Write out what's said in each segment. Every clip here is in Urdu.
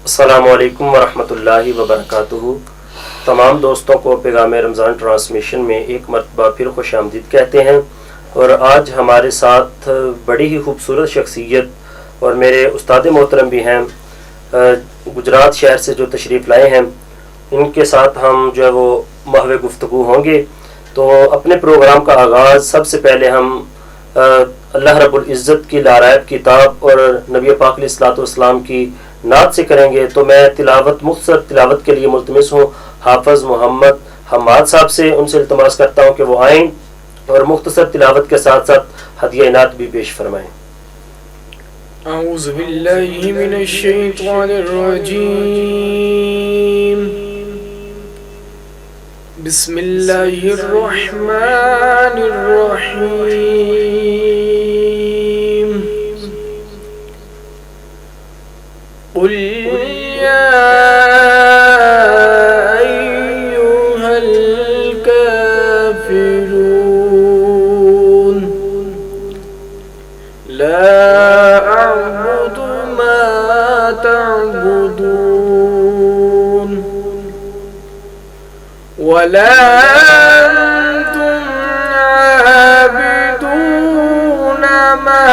السلام علیکم ورحمۃ اللہ وبرکاتہ۔ تمام دوستوں کو پیغام رمضان ٹرانسمیشن میں ایک مرتبہ پھر خوش آمدید کہتے ہیں، اور آج ہمارے ساتھ بڑی ہی خوبصورت شخصیت اور میرے استاد محترم بھی ہیں، گجرات شہر سے جو تشریف لائے ہیں، ان کے ساتھ ہم جو ہے وہ محو گفتگو ہوں گے۔ تو اپنے پروگرام کا آغاز سب سے پہلے ہم اللہ رب العزت کی لارائب کتاب اور نبی پاک علیہ الصلوۃ والسلام کی نعت سے کریں گے۔ تو میں مختصر تلاوت کے لیے ملتمس ہوں حافظ محمد حماد صاحب سے، ان سے التماس کرتا ہوں کہ وہ آئیں اور مختصر تلاوت کے ساتھ ساتھ ہدیہ نعت بھی پیش فرمائیں۔ اعوذ باللہ من الشیطان الرجیم، بسم اللہ الرحمن الرحیم، قل یا ایہا الکافرون لا اعبد ما تعبدون ولا انتم عابدون ما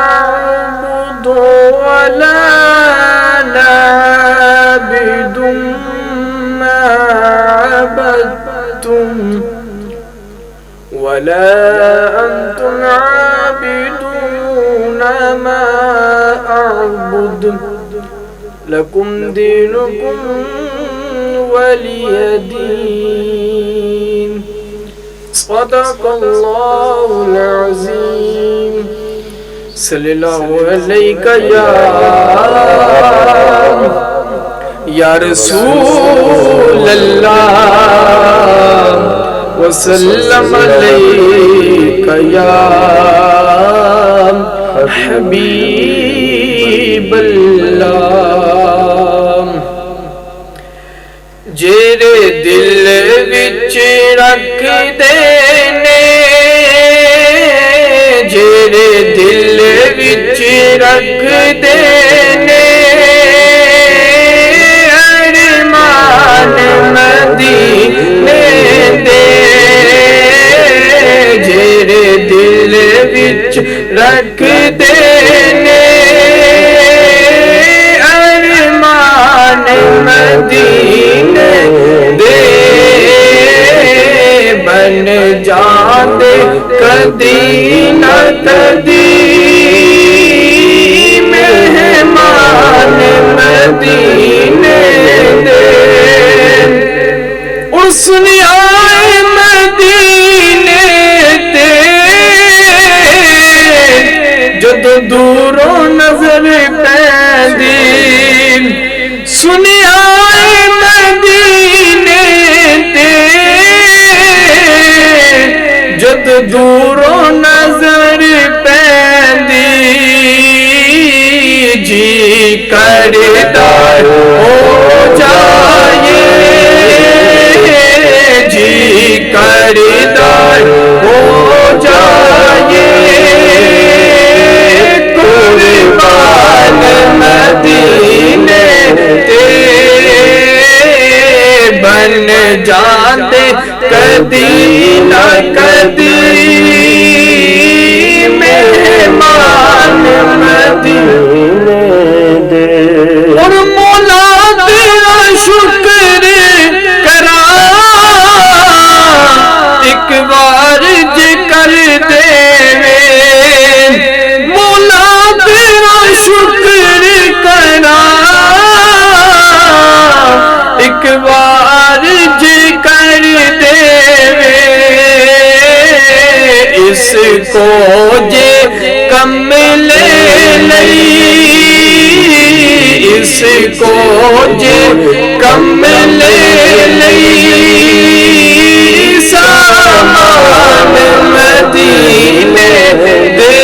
اعبد ولا عابد ما عبدتم ولا أنتم عابدون ما أعبد لكم دينكم ولي دين۔ صدق الله العظيم۔ صلی اللہ علیکہ یا رسول اللہ، وسلم علیکہ یا حبیب اللہ۔ جیرے دل وچ رکھ دینے، جیرے دل وچ رکھ دینے، ارمان مدینے دے، جیرے دل وچ رکھ دینے، ارمان مدینے دے، بن جاندے کدی نہ کدی مہمان مدینے دے۔ اس نے آئے مدینے تے جد دوروں نظر پیندی، سنی آئے مدینے تے جد دوروں نظر پیندی، جی کردا ہو جائے، جی کردا ہو جائے، قربان مدینے تے، بن جاندے کدی نہ کدی مہمان مدینے دے۔ اور مولا تیرا شکر کراں، ایک بار جے کر دے، مولا تیرا شکر کراں، ایک بار جے کر دے، اس کو جے کم لے لئی، اس کو جے کم لے لئی، سامان مدینے دے،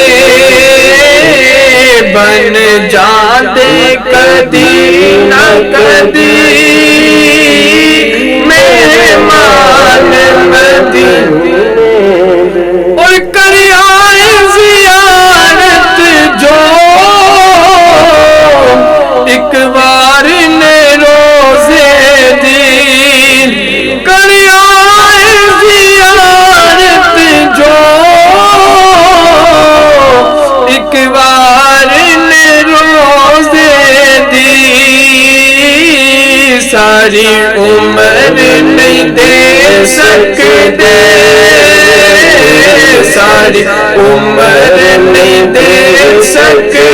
بن جاندے کدی نہ کدی مہمان مدینے دے۔ اور کریائے زیارت جو ایک بار ساری عمر نہیں دے سکتے، ساری عمر نہیں دے سکتے،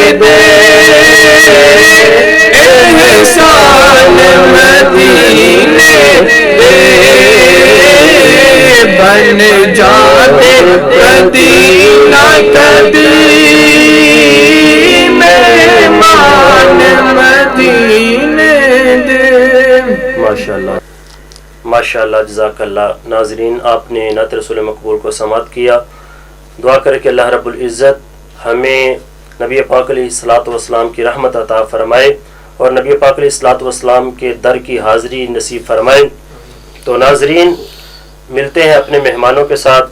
احسان مدینے دے بن جاتے کبھی نہ کبھی مہمان مدینے دے۔ ماشاءاللہ ماشاءاللہ، جزاک اللہ۔ ناظرین، آپ نے نعت رسول مقبول کو سماعت کیا۔ دعا کرے کہ اللہ رب العزت ہمیں نبی پاک علیہ الصلوۃ والسلام کی رحمت عطا فرمائے اور نبی پاک علیہ الصلوۃ والسلام کے در کی حاضری نصیب فرمائے۔ تو ناظرین، ملتے ہیں اپنے مہمانوں کے ساتھ۔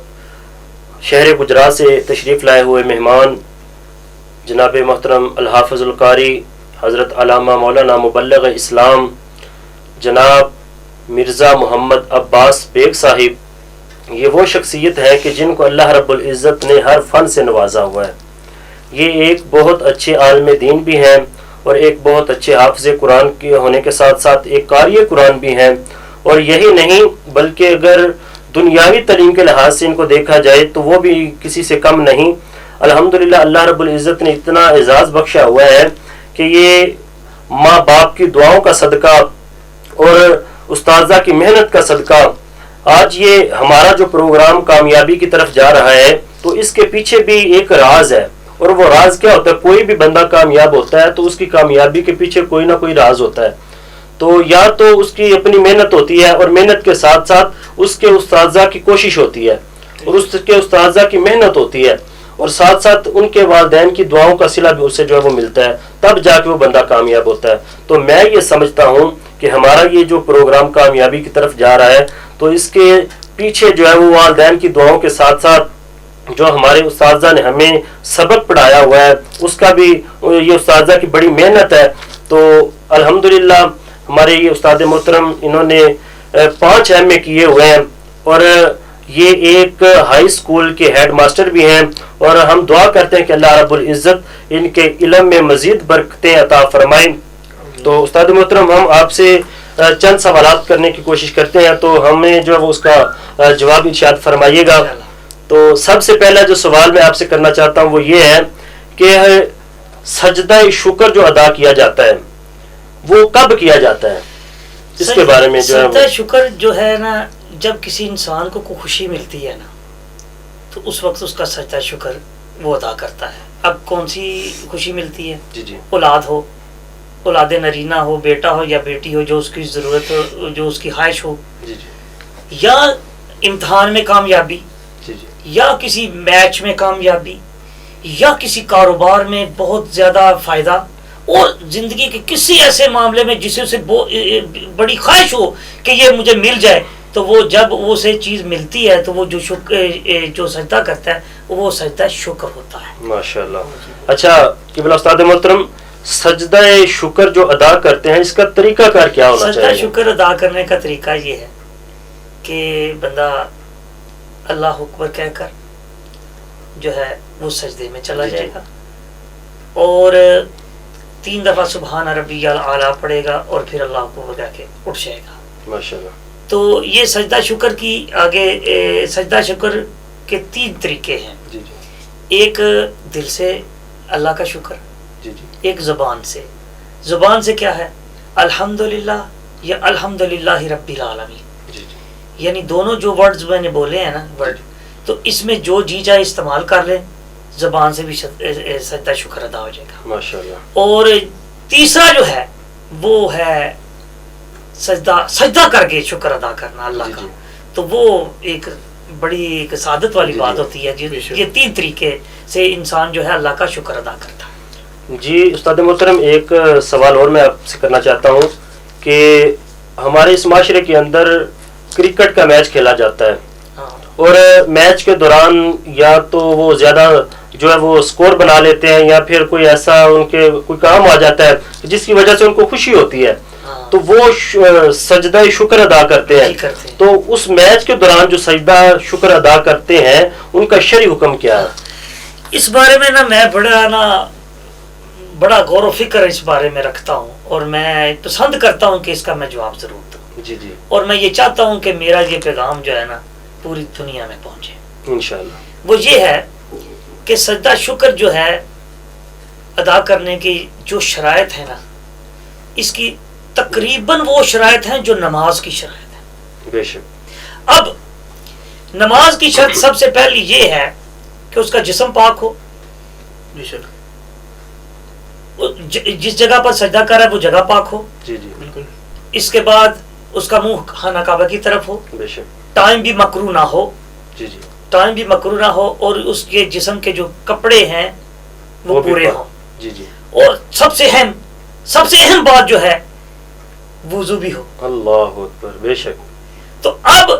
شہر گجرات سے تشریف لائے ہوئے مہمان جناب محترم الحافظ القاری حضرت علامہ مولانا مبلغ اسلام جناب مرزا محمد عباس بیگ صاحب، یہ وہ شخصیت ہے کہ جن کو اللہ رب العزت نے ہر فن سے نوازا ہوا ہے۔ یہ ایک بہت اچھے عالم دین بھی ہیں اور ایک بہت اچھے حافظ قرآن کے ہونے کے ساتھ ساتھ ایک قاری قرآن بھی ہیں، اور یہی نہیں بلکہ اگر دنیاوی تعلیم کے لحاظ سے ان کو دیکھا جائے تو وہ بھی کسی سے کم نہیں۔ الحمدللہ اللہ رب العزت نے اتنا اعزاز بخشا ہوا ہے کہ یہ ماں باپ کی دعاؤں کا صدقہ اور استاذہ کی محنت کا صدقہ آج یہ ہمارا جو پروگرام کامیابی کی طرف جا رہا ہے، تو اس کے پیچھے بھی ایک راز ہے، اور وہ راز کیا ہوتا ہے؟ کوئی بھی بندہ کامیاب ہوتا ہے تو اس کی کامیابی کے پیچھے کوئی نہ کوئی راز ہوتا ہے۔ تو یا تو اس کی اپنی محنت ہوتی ہے، اور محنت کے ساتھ ساتھ اس کے استاذہ کی کوشش ہوتی ہے، اور اس کے استاذہ کی محنت ہوتی ہے، اور ساتھ ساتھ ان کے والدین کی دعاؤں کا صلہ بھی اسے جو ہے وہ ملتا ہے، تب جا کے وہ بندہ کامیاب ہوتا ہے۔ تو میں یہ سمجھتا ہوں کہ ہمارا یہ جو پروگرام کامیابی کی طرف جا رہا ہے، تو اس کے پیچھے جو ہے وہ والدین کی دعاؤں کے ساتھ ساتھ جو ہمارے اساتذہ نے ہمیں سبق پڑھایا ہوا ہے، اس کا بھی یہ اساتذہ کی بڑی محنت ہے۔ تو الحمدللہ ہمارے یہ استاد محترم انہوں نے 5 ایم اے کیے ہوئے ہیں، اور یہ ایک ہائی اسکول کے ہیڈ ماسٹر بھی ہیں، اور ہم دعا کرتے ہیں کہ اللہ رب العزت ان کے علم میں مزید برکتیں عطا فرمائیں۔ تو استاد محترم، ہم آپ سے چند سوالات کرنے کی کوشش کرتے ہیں، تو ہمیں جو ہے وہ اس کا جواب ارشاد فرمائیے گا۔ تو سب سے پہلا جو سوال میں آپ سے کرنا چاہتا ہوں وہ یہ ہے کہ سجدہ شکر جو ادا کیا جاتا ہے وہ کب کیا جاتا ہے؟ اس کے بارے میں جو ہے سجدہ شکر جو ہے نا، جب کسی انسان کو کوئی خوشی ملتی ہے نا، تو اس وقت اس کا سجدہ شکر وہ ادا کرتا ہے۔ اب کون سی خوشی ملتی ہے؟ جی اولاد ہو، اولاد نرینہ ہو، بیٹا ہو یا بیٹی ہو، جو اس کی ضرورت ہو، جو اس کی خواہش ہو، یا امتحان میں کامیابی، یا کسی میچ میں کامیابی، یا کسی کاروبار میں بہت زیادہ فائدہ، اور زندگی کے کسی ایسے معاملے میں جسے اسے بڑی خواہش ہو کہ یہ مجھے مل جائے، تو وہ جب اسے چیز ملتی ہے تو وہ جو سجدہ کرتا ہے وہ سجدہ شکر ہوتا ہے۔ ماشاءاللہ۔ اچھا قبلہ استاد محترم، سجدہ شکر جو ادا کرتے ہیں اس کا طریقہ کار کیا ہونا چاہیے؟ سجدہ شکر ادا کرنے کا طریقہ یہ ہے کہ بندہ اللہ اکبر کہہ کر جو ہے وہ سجدے میں چلا جائے گا، اور 3 دفعہ سبحان ربی الاعلیٰ پڑھے گا، اور پھر اللہ اکبر کہہ کے اٹھ جائے گا۔ ماشاءاللہ۔ تو یہ سجدہ شکر کی آگے سجدہ شکر کے 3 طریقے ہیں۔ ایک دل سے اللہ کا شکر، ایک زبان سے۔ زبان سے کیا ہے؟ الحمدللہ یا الحمدللہ رب العالمین، یعنی دونوں جو ورڈز میں نے بولے ہیں نا ورڈ، تو اس میں جو جی چاہے استعمال کر لیں، زبان سے بھی سجدہ شکر ادا ہو جائے گا۔ ماشاءاللہ۔ اور تیسرا جو ہے وہ ہے سجدہ کر کے شکر ادا کرنا اللہ کا، تو وہ ایک بڑی ایک سعادت والی بات ہوتی ہے۔ یہ 3 طریقے سے انسان جو ہے اللہ کا شکر ادا کرتا ہے۔ جی استاد محترم، ایک سوال اور میں آپ سے کرنا چاہتا ہوں کہ ہمارے اس معاشرے کے اندر کرکٹ کا میچ کھیلا جاتا ہے، اور میچ کے دوران یا تو وہ زیادہ جو ہے وہ سکور بنا لیتے ہیں، یا پھر کوئی ایسا ان کے کوئی کام آ جاتا ہے جس کی وجہ سے ان کو خوشی ہوتی ہے، تو وہ سجدہ شکر ادا کرتے ہیں۔ تو اس میچ کے دوران جو سجدہ شکر ادا کرتے ہیں ان کا شرعی حکم کیا ہے؟ اس بارے میں نا میں بڑا غور و فکر اس بارے میں رکھتا ہوں، اور میں پسند کرتا ہوں کہ اس کا میں جواب ضرور دوں، جی جی، اور میں یہ چاہتا ہوں کہ میرا یہ پیغام جو ہے نا پوری دنیا میں پہنچے۔ انشاءاللہ۔ وہ یہ ہے کہ سجدہ شکر جو ہے ادا کرنے کی جو شرائط ہے نا، اس کی تقریباً وہ شرائط ہیں جو نماز کی شرائط ہے۔ بے شک۔ اب نماز کی شرط سب سے پہلی یہ ہے کہ اس کا جسم پاک ہو، بے شک، جس جگہ پر سجدہ کر رہا ہے وہ جگہ پاک ہو، جی جی، بالکل، اس کے بعد اس کا منہ خانہ کعبہ کی طرف ہو، بے شک، ٹائم بھی مکروہ نہ ہو، جی جی، ٹائم بھی مکروہ نہ ہو، اور اس کے جسم کے جو کپڑے ہیں وہ بھی پورے پاک، ہوں، جی جی، اور سب سے اہم بات جو ہے وضو بھی ہو۔ اللہ اکبر، بے شک، تو اب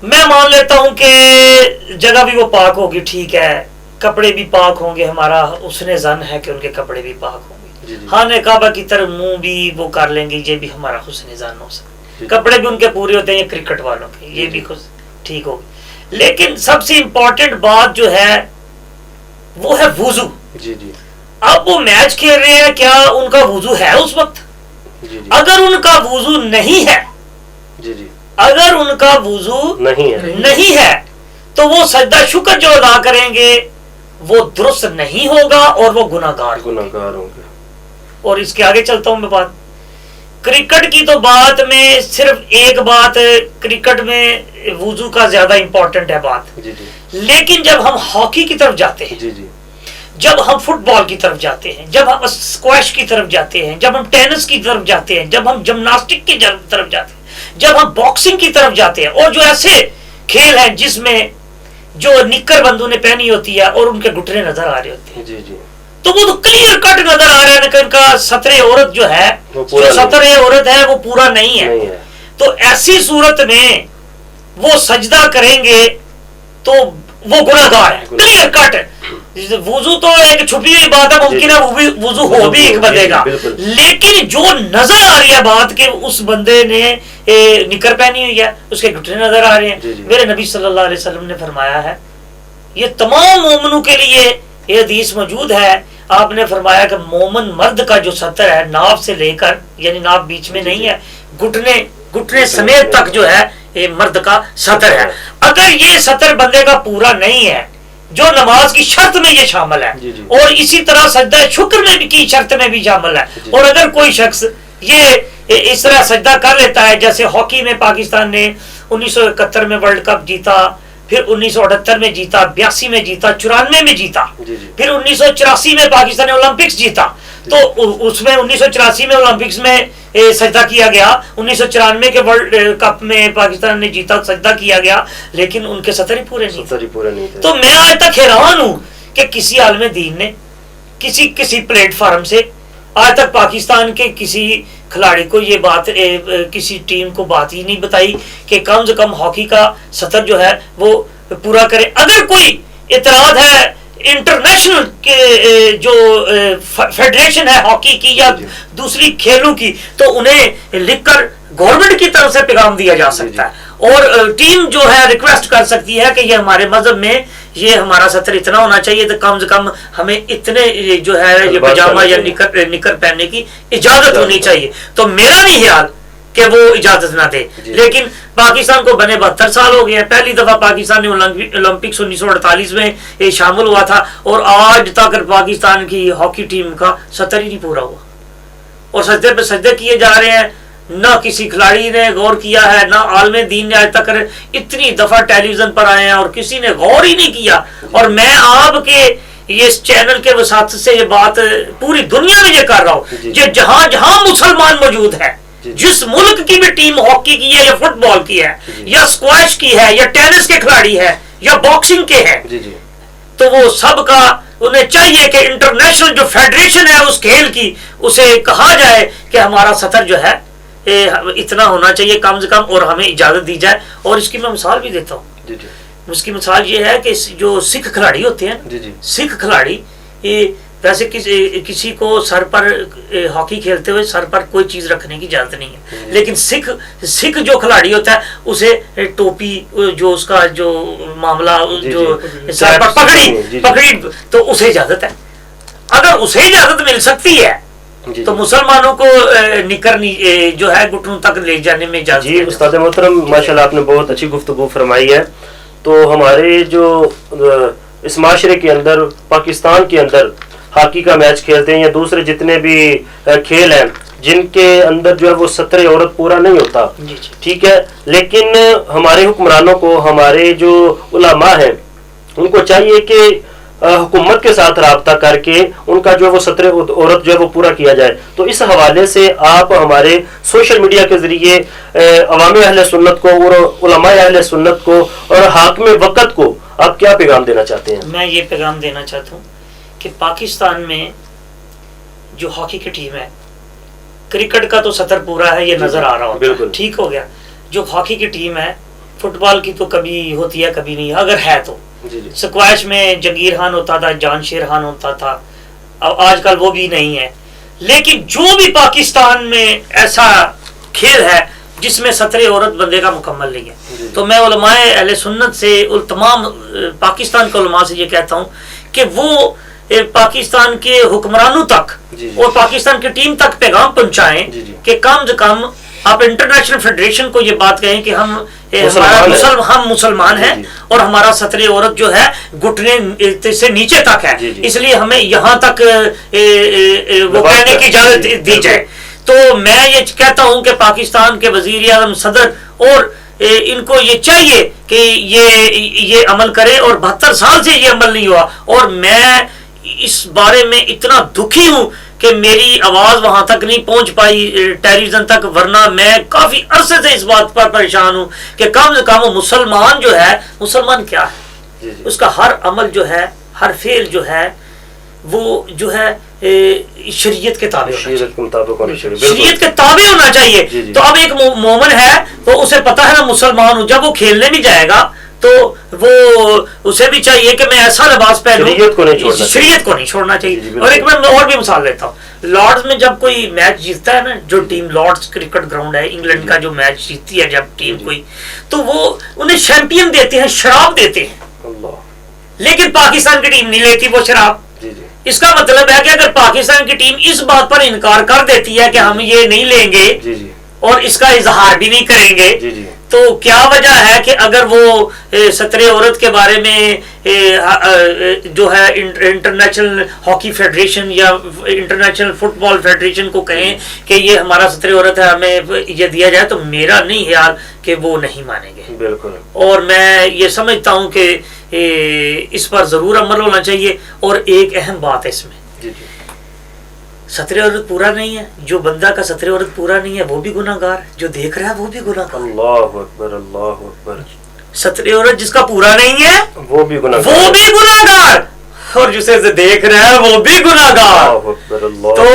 میں مان لیتا ہوں کہ جگہ بھی وہ پاک ہوگی، ٹھیک ہے، کپڑے بھی پاک ہوں گے، ہمارا حسن ظن ہے کہ ان کے کپڑے بھی پاک ہوں گے، جی جی، خانہ کعبہ کی طرف منہ بھی وہ کر لیں گے، یہ بھی ہمارا حسن ظن ہو سکتا جی ہے، کپڑے بھی ان کے پورے ہوتے ہیں، یہ کرکٹ والوں کے، یہ بھی ٹھیک ہوگی۔ لیکن سب سے امپورٹنٹ بات جو ہے وہ ہے وضو۔ جی جی، اب وہ میچ کھیل رہے ہیں، کیا ان کا وضو ہے اس وقت؟ جی جی، اگر ان کا وضو نہیں ہے، جی جی، اگر ان کا وضو نہیں ہے، نہیں ہے تو وہ سجدہ شکر جو ادا کریں گے وہ درست نہیں ہوگا اور وہ گناہگار ہوگا۔ گناہگار ہوں گے۔ اور اس کے آگے چلتا ہوں میں بات کرکٹ کی، تو بات میں صرف ایک بات، کرکٹ میں وضو کا زیادہ امپورٹنٹ ہے بات، جی جی، لیکن جب ہم ہاکی کی طرف جاتے ہیں، جی جی، جب ہم فٹ بال کی طرف جاتے ہیں، جب ہم اسکواش کی طرف جاتے ہیں، جب ہم ٹینس کی طرف جاتے ہیں، جب ہم جمناسٹک کی طرف جاتے ہیں، جب ہم باکسنگ کی طرف جاتے ہیں، اور جو ایسے کھیل ہیں جس میں جو نکر بندوں نے پہنی ہوتی ہے اور ان کے گھٹنے نظر آ رہے ہوتے ہیں، جی جی، تو وہ تو کلیئر کٹ نظر آ رہا ہے کہ ان کا سطر عورت جو ہے، وہ پورا جو نہیں سطر عورت ہے وہ پورا نہیں نہیں ہے، ہے، تو ایسی صورت میں وہ سجدہ کریں گے تو وہ گناہگار ہے، کلیئر کٹ۔ وضو تو ایک چھپی ہوئی بات ہے، ممکن ہے وہ بھی وضو ہو بھی ایک بندے کا، بالکل، لیکن جو نظر آ رہی ہے بات کہ اس بندے نے نکر پہنی ہوئی ہے، اس کے گھٹنے نظر آ رہے ہیں، جی جی، میرے نبی صلی اللہ علیہ وسلم نے فرمایا ہے، یہ تمام مومنوں کے لیے یہ حدیث موجود ہے، آپ نے فرمایا کہ مومن مرد کا جو سطر ہے ناف سے لے کر، یعنی ناف بیچ میں نہیں ہے، گھٹنے سمیت تک جو ہے یہ مرد کا سطر ہے۔ اگر یہ سطر بندے کا پورا نہیں ہے، جو نماز کی شرط میں یہ شامل ہے، جی جی، اور اسی طرح سجدہ شکر میں بھی کی شرط میں بھی شامل ہے، جی، اور اگر کوئی شخص یہ اس طرح سجدہ کر لیتا ہے، جیسے ہاکی میں پاکستان نے 1971 میں ورلڈ کپ جیتا، پھر 1978 میں جیتا، 82 میں جیتا، 94 میں جیتا، جی جی، پھر 1984 میں پاکستان نے اولمپکس جیتا، تو اس میں 1984 میں اولمپکس میں سجدہ کیا گیا، 1994 کے ورلڈ کپ میں پاکستان نے جیتا، سجدہ کیا گیا، لیکن ان کے سطر ہی پورے نہیں تھے۔ سطر ہی پورا نہیں تھا۔ تو میں آج تک حیران ہوں کہ کسی عالم دین نے کسی پلیٹ فارم سے آج تک پاکستان کے کسی کھلاڑی کو یہ بات، کسی ٹیم کو بات ہی نہیں بتائی کہ کم سے کم ہاکی کا سطر جو ہے وہ پورا کرے۔ اگر کوئی اعتراض ہے انٹرنیشنل کے جو فیڈریشن ہے ہاکی کی یا دوسری کھیلوں کی، تو انہیں لکھ کر گورنمنٹ کی طرف سے پیغام دیا جا سکتا ہے، اور ٹیم جو ہے ریکویسٹ کر سکتی ہے کہ یہ ہمارے مذہب میں یہ ہمارا سطر اتنا ہونا چاہیے، تو کم سے کم ہمیں اتنے جو ہے یہ پاجامہ یا نکر پہننے کی اجازت ہونی چاہیے۔ تو میرا نہیں خیال کہ وہ اجازت نہ دے، لیکن پاکستان کو بنے 72 سال ہو گئے ہیں، پہلی دفعہ پاکستان نے اولمپکس 1948 میں شامل ہوا تھا، اور آج تک پاکستان کی ہاکی ٹیم کا سطر ہی نہیں پورا ہوا، اور سجدے پہ سجدے کیے جا رہے ہیں۔ نہ کسی کھلاڑی نے غور کیا ہے، نہ عالم دین نے آج تک، اتنی دفعہ ٹیلی ویژن پر آئے ہیں اور کسی نے غور ہی نہیں کیا۔ اور میں آپ کے اس چینل کے وساطت سے یہ بات پوری دنیا میں یہ کر رہا ہوں، یہ جہاں جہاں مسلمان موجود ہیں، جس ملک کی بھی ٹیم ہاکی کی ہے یا فٹ بال کی ہے یا اسکواش کی ہے یا ٹینس کے کھلاڑی ہے یا باکسنگ کے ہیں، تو وہ سب کا انہیں چاہیے کہ انٹرنیشنل جو فیڈریشن ہے اس کھیل کی، اسے کہا جائے کہ ہمارا سطر جو ہے اتنا ہونا چاہیے کم سے کم، اور ہمیں اجازت دی جائے۔ اور اس کی میں مثال بھی دیتا ہوں، اس کی مثال یہ ہے کہ جو سکھ کھلاڑی ہوتے ہیں، سکھ کھلاڑی ویسے کسی کو سر پر ہاکی کھیلتے ہوئے سر پر کوئی چیز رکھنے کی اجازت نہیں ہے، لیکن سکھ جو کھلاڑی ہوتا ہے اسے ٹوپی، جو اس کا جو معاملہ جو سر پر پگڑی تو اسے اجازت ہے۔ اگر اسے اجازت مل سکتی ہے تو مسلمانوں کو نکر جو ہے گھٹنوں تک لے جانے میں اجازت جی استاد محترم ماشاءاللہ آپ نے بہت اچھی گفتگو فرمائی ہے. تو ہمارے جو اس معاشرے کے اندر پاکستان کے اندر ہاکی کا میچ کھیلتے ہیں یا دوسرے جتنے بھی کھیل ہیں جن کے اندر جو ہے وہ ستر عورت پورا نہیں ہوتا, ٹھیک ہے, لیکن ہمارے حکمرانوں کو, ہمارے جو علماء ہیں ان کو چاہیے کہ حکومت کے ساتھ رابطہ کر کے ان کا جو ہے وہ ستر عورت جو ہے وہ پورا کیا جائے. تو اس حوالے سے آپ ہمارے سوشل میڈیا کے ذریعے عوام اہل سنت کو اور علماء اہل سنت کو اور حاکم وقت کو آپ کیا پیغام دینا چاہتے ہیں؟ میں یہ پیغام دینا چاہتا ہوں کہ پاکستان میں جو ہاکی کی ٹیم ہے, کرکٹ کا تو سطر پورا ہے, یہ نظر آ رہا ہوتا ہے, ٹھیک ہو گیا. جو ہاکی کی ٹیم ہے, فٹ بال کی تو کبھی ہوتی ہے کبھی نہیں, اگر ہے تو سکواش میں جنگیر خان ہوتا تھا, جان شیر خان ہوتا تھا, اب آج کل وہ بھی نہیں ہے. لیکن جو بھی پاکستان میں ایسا کھیل ہے جس میں ستر عورت بندے کا مکمل نہیں ہے, تو میں علماء اہل سنت سے تمام پاکستان کے علماء سے یہ کہتا ہوں کہ وہ پاکستان کے حکمرانوں تک اور پاکستان کی ٹیم تک پیغام پہنچائیں کہ کم از کم آپ انٹرنیشنل فیڈریشن کو یہ بات کہیں کہ ہم مسلمان ہیں اور ہمارا ستر عورت جو ہے گھٹنے سے نیچے تک ہے, اس لیے ہمیں یہاں تک وہ کہنے کی اجازت دی جائے. تو میں یہ کہتا ہوں کہ پاکستان کے وزیر اعظم, صدر اور ان کو یہ چاہیے کہ یہ عمل کرے, اور 72 سال سے یہ عمل نہیں ہوا. اور میں اس بارے میں اتنا دکھی ہوں کہ میری آواز وہاں تک نہیں پہنچ پائی ٹیلی ویژن تک, ورنہ میں کافی عرصے سے اس بات پر پریشان ہوں کہ کم سے کم مسلمان جو ہے, مسلمان کیا ہے, اس کا ہر عمل جو ہے, ہر فعل جو ہے وہ جو ہے شریعت کے تابع شریعت کے تابع ہونا چاہیے. تو اب ایک مومن ہے تو اسے پتا ہے میں مسلمان ہوں, جب وہ کھیلنے نہیں جائے گا تو وہ اسے بھی چاہیے کہ میں ایسا لباس پہنوں, شریعت کو نہیں چھوڑنا چاہیے. اور ایک میں اور بھی مثال لیتا ہوں, لارڈز میں جب کوئی میچ جیتتا ہے نا, جو ٹیم لارڈز کرکٹ گراؤنڈ ہے انگلینڈ کا, جو میچ جیتتی ہے جب ٹیم کوئی, تو وہ انہیں چیمپئن دیتے ہیں, شراب دیتے ہیں, لیکن پاکستان کی ٹیم نہیں لیتی وہ شراب. اس کا مطلب ہے کہ اگر پاکستان کی ٹیم اس بات پر انکار کر دیتی ہے کہ ہم یہ نہیں لیں گے اور اس کا اظہار بھی نہیں کریں گے, تو کیا وجہ ہے کہ اگر وہ ستر عورت کے بارے میں جو ہے انٹرنیشنل ہاکی فیڈریشن یا انٹرنیشنل فٹ بال فیڈریشن کو کہیں کہ یہ ہمارا ستر عورت ہے, ہمیں یہ دیا جائے, تو میرا نہیں خیال کہ وہ نہیں مانیں گے. بالکل. اور میں یہ سمجھتا ہوں کہ اس پر ضرور عمل ہونا چاہیے. اور ایک اہم بات ہے اس میں, ستر عورت پورا نہیں ہے, جو بندہ کا ستر عورت پورا نہیں ہے وہ بھی گناہ گار ہے, جو دیکھ رہا ہے وہ بھی گناہ گار. اللہ اکبر, اللہ اکبر. ستر عورت جس کا پورا نہیں ہے وہ بھی گناہ گار, اور جسے دیکھ رہا ہے وہ بھی گناہ گار. تو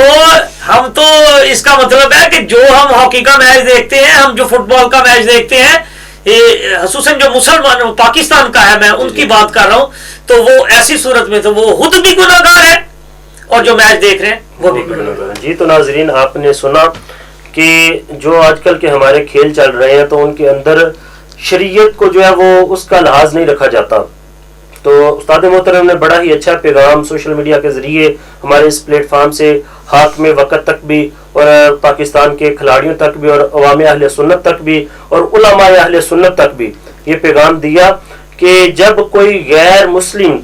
ہم تو اس کا مطلب ہے کہ جو ہم ہاکی کا میچ دیکھتے ہیں, ہم جو فٹ بال کا میچ دیکھتے ہیں, خصوصاً جو مسلمان پاکستان کا ہے, میں ان کی بات کر رہا ہوں, تو وہ ایسی صورت میں تو وہ خود بھی گناہ گار ہے اور جو میچ دیکھ رہے ہیں وہ بھی گناہ گار. جی تو ناظرین, آپ نے سنا کہ جو آج کل کے ہمارے کھیل چل رہے ہیں تو ان کے اندر شریعت کو جو ہے وہ اس کا لحاظ نہیں رکھا جاتا. تو استاد محترم نے بڑا ہی اچھا پیغام سوشل میڈیا کے ذریعے ہمارے اس پلیٹ فارم سے حاکم وقت تک بھی اور پاکستان کے کھلاڑیوں تک بھی اور عوام اہل سنت تک بھی اور علماء اہل سنت تک بھی یہ پیغام دیا کہ جب کوئی غیر مسلم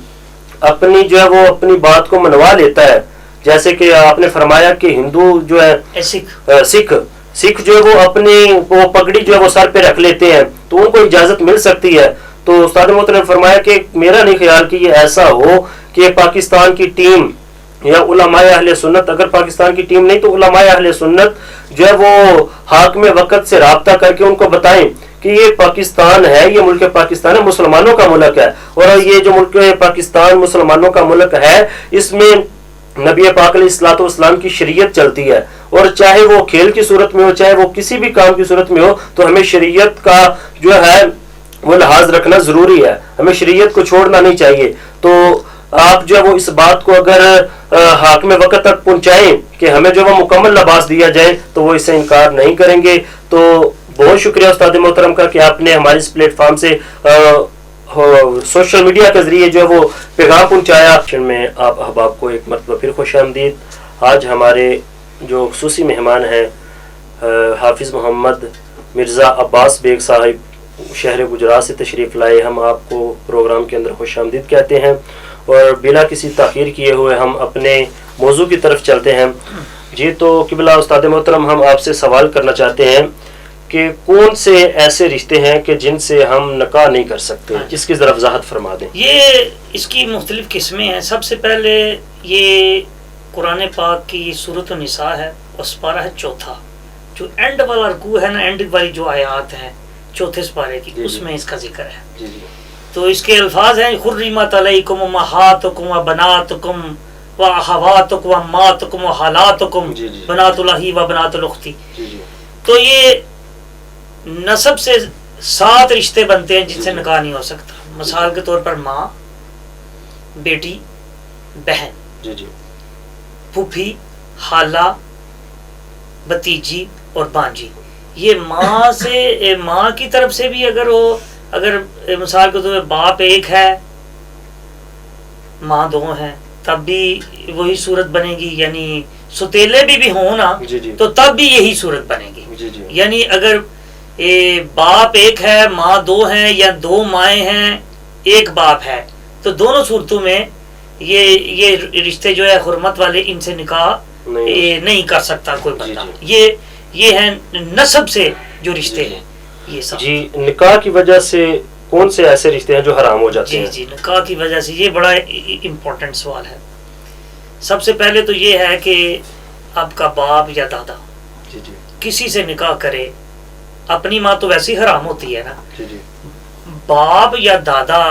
اپنی جو ہے وہ اپنی بات کو منوا لیتا ہے, جیسے کہ آپ نے فرمایا کہ ہندو جو ہے سکھ جو ہے وہ اپنی وہ پگڑی جو ہے وہ سر پہ رکھ لیتے ہیں تو ان کو اجازت مل سکتی ہے. تو استاد محترم نے فرمایا کہ میرا نہیں خیال کہ یہ ایسا ہو کہ پاکستان کی ٹیم یا علماء اہل سنت, اگر پاکستان کی ٹیم نہیں تو علماء اہل سنت جو ہے وہ حاکم وقت سے رابطہ کر کے ان کو بتائیں کہ یہ پاکستان ہے, یہ ملک پاکستان ہے, مسلمانوں کا ملک ہے, اور یہ جو ملک پاکستان مسلمانوں کا ملک ہے اس میں نبی پاک علیہ الصلوۃ والسلام کی شریعت چلتی ہے, اور چاہے وہ کھیل کی صورت میں ہو چاہے وہ کسی بھی کام کی صورت میں ہو, تو ہمیں شریعت کا جو ہے وہ لحاظ رکھنا ضروری ہے, ہمیں شریعت کو چھوڑنا نہیں چاہیے. تو آپ جو ہے وہ اس بات کو اگر حاکم وقت تک پہنچائیں کہ ہمیں جو وہ مکمل لباس دیا جائے تو وہ اس سے انکار نہیں کریں گے. تو بہت شکریہ استاد محترم کا کہ آپ نے ہمارے اس پلیٹ فارم سے سوشل میڈیا کے ذریعے جو ہے وہ پیغام پہنچایا. میں آپ احباب کو ایک مرتبہ پھر خوش آمدید. آج ہمارے جو خصوصی مہمان ہیں حافظ محمد مرزا عباس بیگ صاحب شہر گجرات سے تشریف لائے، ہم آپ کو پروگرام کے اندر خوش آمدید کہتے ہیں، اور بلا کسی تاخیر کیے ہوئے ہم اپنے موضوع کی طرف چلتے ہیں۔ جی تو قبلہ استاد محترم، ہم آپ سے سوال کرنا چاہتے ہیں کہ کون سے ایسے رشتے ہیں کہ جن سے ہم نکاح نہیں کر سکتے، اس کی ذرا وضاحت فرما دیں۔ یہ اس کی مختلف قسمیں ہیں۔ سب سے پہلے یہ قرآن پاک کی سورۃ النساء ہے، اس پارہ ہے 4، جو اینڈ والا رکوع ہے نا، اینڈ والی جو آیات ہیں 4 سپارے کی، اس میں اس کا ذکر ہے۔ تو اس کے الفاظ ہیں حرمت علیکم امہاتکم و بناتکم و اخواتکم و اماتکم و خالاتکم بنات اللہ و بنات الاختی۔ تو یہ نسب سے 7 رشتے بنتے ہیں جن سے نکاح نہیں ہو سکتا۔ مثال کے طور پر ماں، بیٹی، بہن، پھوپھی، خالہ، بھتیجی اور بانجی۔ یہ ماں سے، ماں کی طرف سے بھی اگر مثال کے طور پر باپ ایک ہے، ماں 2 ہیں، تب بھی وہی صورت بنے گی، یعنی ستیلے بھی ہوں نا تو تب بھی یہی صورت بنے گی۔ یعنی اگر باپ ایک ہے، ماں 2 ہیں، یا 2 مائیں ہیں، ایک باپ ہے، تو دونوں صورتوں میں یہ رشتے جو ہے حرمت والے، ان سے نکاح نہیں کر سکتا کوئی بندہ۔ یہ ہے نسب سے جو رشتے ہیں یہ سب۔ جی نکاح کی وجہ سے کون سے ایسے رشتے ہیں جو حرام ہو جاتے ہیں؟ جی نکاح کی وجہ سے یہ بڑا امپورٹنٹ سوال ہے۔ سب سے پہلے تو یہ ہے کہ آپ کا باپ یا دادا کسی سے نکاح کرے، اپنی ماں تو ویسے ہی حرام ہوتی ہے نا، باپ یا دادا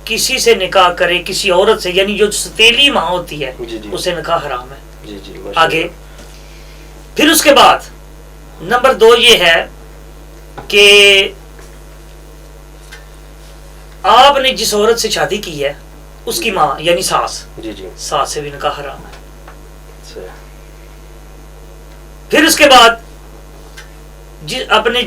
کسی سے نکاح کرے کسی عورت سے، یعنی جو ستیلی ماں ہوتی ہے اسے نکاح حرام ہے۔ آگے پھر اس کے بعد نمبر 2 یہ ہے کہ آپ نے جس عورت سے شادی کی ہے اس کی ماں یعنی ساس سے بھی نکاح حرام ہے۔ پھر اس کے بعد آپ نے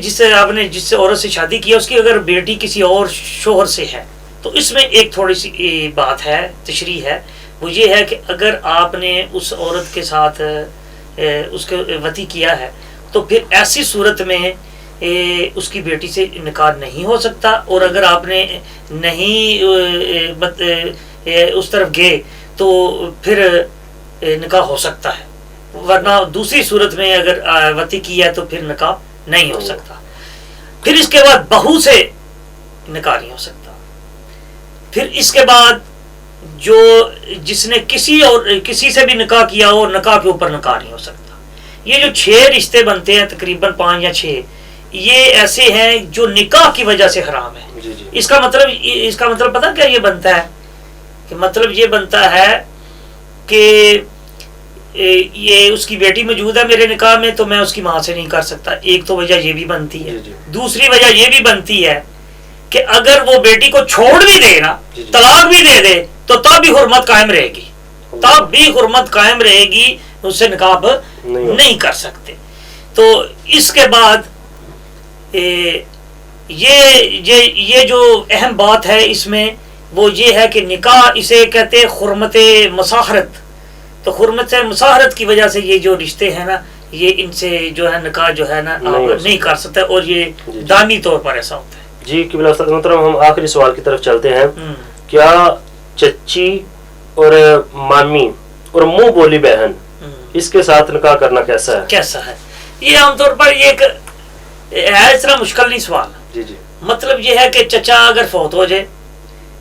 جس عورت سے شادی کی ہے اس کی اگر بیٹی کسی اور شوہر سے ہے تو اس میں ایک تھوڑی سی بات ہے، تشریح ہے، وہ یہ ہے کہ اگر آپ نے اس عورت کے ساتھ اس کے وطی کیا ہے تو پھر ایسی صورت میں اس کی بیٹی سے نکاح نہیں ہو سکتا، اور اگر آپ نے نہیں اس طرف گئے تو پھر نکاح ہو سکتا ہے، ورنہ دوسری صورت میں اگر وطی کیا ہے تو پھر نکاح نہیں ہو سکتا۔ پھر اس کے بعد بہو سے نکاح نہیں ہو سکتا۔ پھر اس کے بعد جو جس نے کسی سے بھی نکاح کیا ہو، نکاح کے اوپر نکاح نہیں ہو سکتا۔ یہ جو 6 رشتے بنتے ہیں، تقریباً 5 یا 6، یہ ایسے ہیں جو نکاح کی وجہ سے حرام ہے۔ اس کا مطلب پتہ کیا یہ بنتا ہے؟ کہ مطلب یہ بنتا ہے کہ یہ اس کی بیٹی موجود ہے میرے نکاح میں تو میں اس کی ماں سے نہیں کر سکتا، ایک تو وجہ یہ بھی بنتی ہے۔ دوسری وجہ یہ بھی بنتی ہے کہ اگر وہ بیٹی کو چھوڑ بھی دے نا، طلاق بھی دے دے، تو تب بھی حرمت قائم رہے گی، اس سے نکاح نہیں کر سکتے۔ تو اس کے بعد یہ جو اہم بات ہے اس میں وہ یہ ہے کہ نکاح اسے کہتے ہیں حرمت مساحرت۔ تو حرمت مساحرت کی وجہ سے یہ جو رشتے ہیں نا، یہ ان سے جو ہے نکاح جو ہے نا نہیں کر سکتے، اور یہ دائمی طور پر ایسا ہوتا ہے۔ جی قبلہ استاد محترم، ہم آخری سوال کی طرف چلتے ہیں۔ کیا چچی اور مامی اور منہ بولی بہن اس کے ساتھ نکاح کرنا کیسا ہے؟ یہ عام طور پر یہ ہے، اس طرح مشکل نہیں سوال۔ مطلب یہ ہے کہ چچا اگر فوت ہو جائے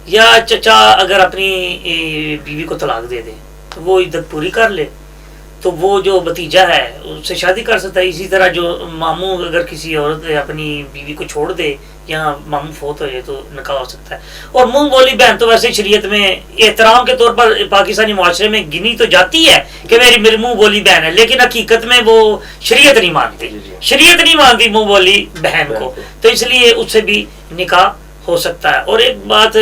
یا چچا اگر اپنی بیوی کو طلاق دے دے تو وہ عدت پوری کر لے تو وہ جو بھتیجا ہے اس سے شادی کر سکتا ہے۔ اسی طرح جو ماموں اگر کسی عورت اپنی بیوی کو چھوڑ دے یا ماموں فوت ہو جائے تو نکاح ہو سکتا ہے۔ اور منہ بولی بہن تو ویسے شریعت میں احترام کے طور پر پاکستانی معاشرے میں گنی تو جاتی ہے کہ میری منہ بولی بہن ہے، لیکن حقیقت میں وہ شریعت نہیں مانتی منہ بولی بہن کو، تو اس لیے اس سے بھی نکاح ہو سکتا ہے۔ اور ایک بات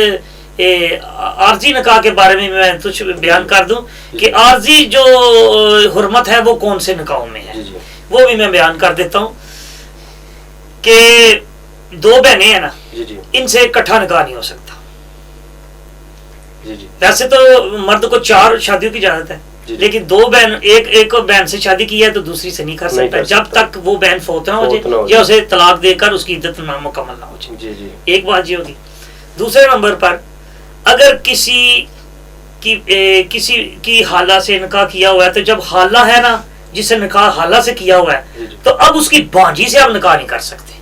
عارضی نکاح کے بارے میں کچھ بیان کر دوں کہ عارضی جو حرمت ہے وہ کون سے نکاحوں میں ہے، وہ بھی میں بیان کر دیتا ہوں کہ 2 بہنیں ہیں نا، ان سے اکٹھا نکاح نہیں ہو سکتا۔ ویسے تو مرد کو 4 شادیوں کی اجازت ہے، لیکن دو بہن ایک بہن سے شادی کی ہے تو دوسری سے نہیں کر سکتا جب تک وہ بہن فوت نہ ہو جائے یا اسے طلاق دے کر اس کی عدت مکمل نہ ہو جائے. ایک بات یہ ہوگی. دوسرے نمبر پر اگر کسی کی حالہ سے نکاح کیا ہوا ہے تو جب حالہ ہے نا جس سے نکاح حالہ سے کیا ہوا ہے تو اب اس کی بانجی سے آپ نکاح نہیں کر سکتے.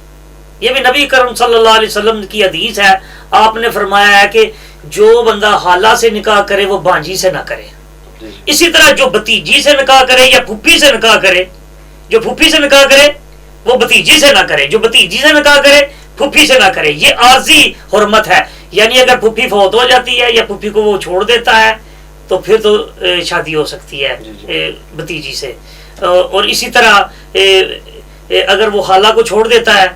یہ بھی نبی کرم صلی اللہ علیہ وسلم کی حدیث ہے. آپ نے فرمایا ہے کہ جو بندہ حالہ سے نکاح کرے وہ بانجی سے نہ کرے. اسی طرح جو بھتیجی سے نکاح کرے یا پھوپھی سے نکاح کرے, جو پھوپھی سے نکاح کرے وہ بھتیجی سے نہ کرے, جو بھتیجی سے نکاح کرے پھوپھی سے نہ کرے. یہ عارضی حرمت ہے, یعنی اگر پھوپھی فوت ہو جاتی ہے یا پھوپھی کو وہ چھوڑ دیتا ہے تو پھر تو شادی ہو سکتی ہے بھتیجی سے. اور اسی طرح اگر وہ خالہ کو چھوڑ دیتا ہے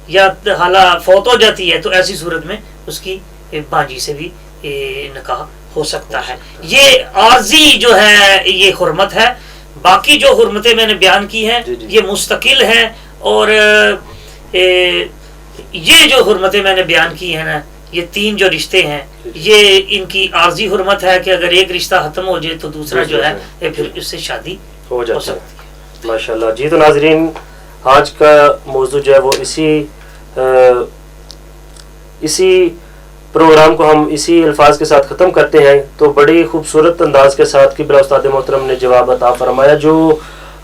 یا خالہ فوت ہو جاتی ہے تو ایسی صورت میں اس کی بانجی سے بھی نکاح ہو سکتا ہے. یہ عارضی جو ہے یہ حرمت ہے. باقی جو حرمتیں میں نے بیان کی ہیں یہ مستقل ہیں, اور یہ جو حرمتیں میں نے بیان کی ہیں نا یہ تین جو رشتے ہیں یہ ان کی عارضی حرمت ہے کہ اگر ایک رشتہ ختم ہو جائے تو دوسرا جو ہے پھر اس سے شادی ہو سکتی ہے. ماشاءاللہ. جی تو ناظرین آج کا موضوع جو ہے وہ اسی پروگرام کو ہم اسی الفاظ کے ساتھ ختم کرتے ہیں. تو بڑی خوبصورت انداز کے ساتھ قبلہ استاد محترم نے جواب عطا فرمایا. جو